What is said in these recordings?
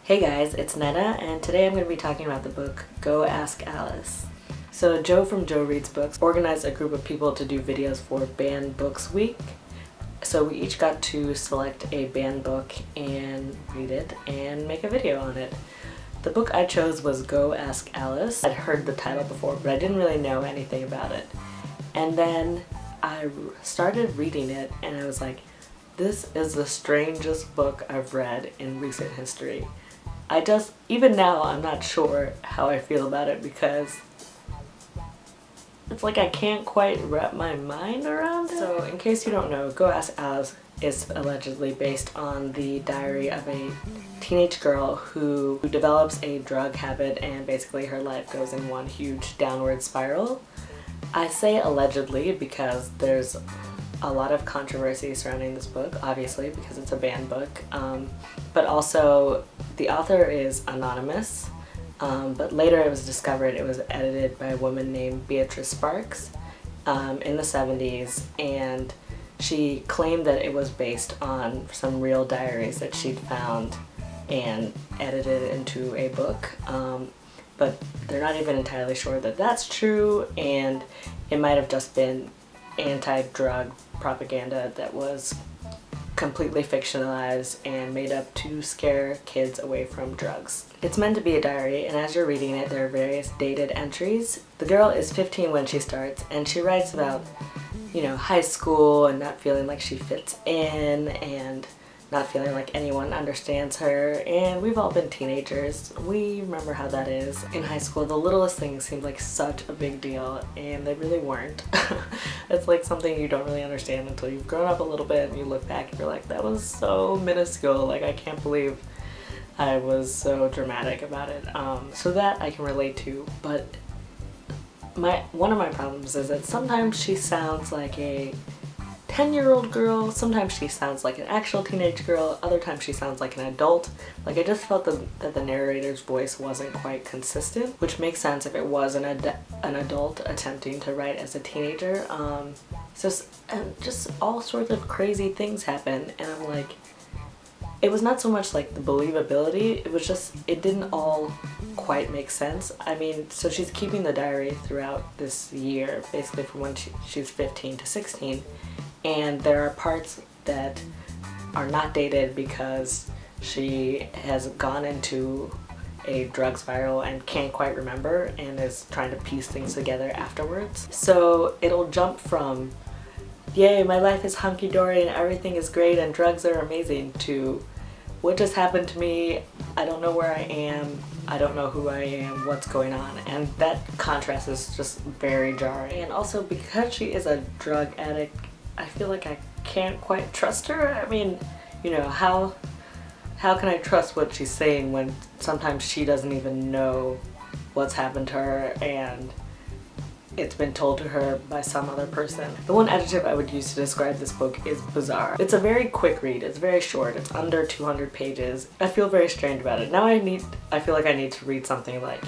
Hey guys, it's Netta, and today I'm going to be talking about the book Go Ask Alice. So Joe from Joe Reads Books organized a group of people to do videos for Banned Books Week. So we each got to select a banned book and read it and make a video on it. The book I chose was Go Ask Alice. I'd heard the title before, but I didn't really know anything about it. And then I started reading it and I was like, this is the strangest book I've read in recent history. Even now, I'm not sure how I feel about it because it's like I can't quite wrap my mind around it. So in case you don't know, Go Ask Alice is allegedly based on the diary of a teenage girl who develops a drug habit and basically her life goes in one huge downward spiral. I say allegedly because there's a lot of controversy surrounding this book, obviously, because it's a banned book, but also the author is anonymous, but later it was discovered it was edited by a woman named Beatrice Sparks in the 70s, and she claimed that it was based on some real diaries that she'd found and edited into a book, but they're not even entirely sure that that's true, and it might have just been anti-drug propaganda that was completely fictionalized and made up to scare kids away from drugs. It's meant to be a diary, and as you're reading it, there are various dated entries. The girl is 15 when she starts, and she writes about, high school and not feeling like she fits in and not feeling like anyone understands her, and we've all been teenagers. We remember how that is. In high school, the littlest things seemed like such a big deal, and they really weren't. It's like something you don't really understand until you've grown up a little bit and you look back and you're like, that was so minuscule, like I can't believe I was so dramatic about it. So that I can relate to, but one of my problems is that sometimes she sounds like a 10-year-old girl, sometimes she sounds like an actual teenage girl, other times she sounds like an adult. Like, I just felt that the narrator's voice wasn't quite consistent, which makes sense if it was an adult attempting to write as a teenager. Just all sorts of crazy things happen, and I'm like, it was not so much like the believability, it was just, it didn't all quite make sense. I mean, so she's keeping the diary throughout this year, basically from when she's 15 to 16, and there are parts that are not dated because she has gone into a drug spiral and can't quite remember and is trying to piece things together afterwards. So it'll jump from, yay, my life is hunky-dory and everything is great and drugs are amazing, to what just happened to me, I don't know where I am, I don't know who I am, what's going on, and that contrast is just very jarring. And also, because she is a drug addict, I feel like I can't quite trust her. I mean, how can I trust what she's saying when sometimes she doesn't even know what's happened to her and it's been told to her by some other person. The one adjective I would use to describe this book is bizarre. It's a very quick read, it's very short, it's under 200 pages. I feel very strange about it. Now I feel like I need to read something like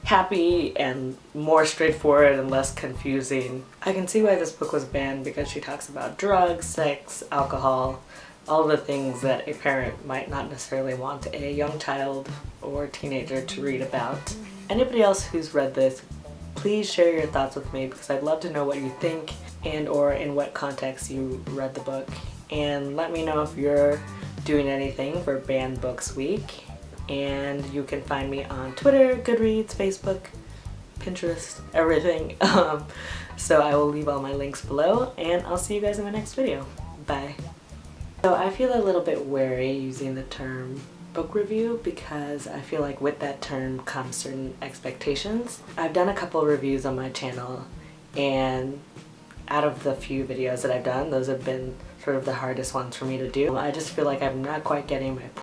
happy and more straightforward and less confusing. I can see why this book was banned because she talks about drugs, sex, alcohol, all the things that a parent might not necessarily want a young child or teenager to read about. Anybody else who's read this, please share your thoughts with me because I'd love to know what you think and or in what context you read the book. And let me know if you're doing anything for Banned Books Week. And you can find me on Twitter, Goodreads, Facebook, Pinterest, everything. So I will leave all my links below, and I'll see you guys in my next video. Bye. So I feel a little bit wary using the term book review because I feel like with that term comes certain expectations. I've done a couple reviews on my channel, and out of the few videos that I've done, those have been sort of the hardest ones for me to do. I just feel like I'm not quite getting my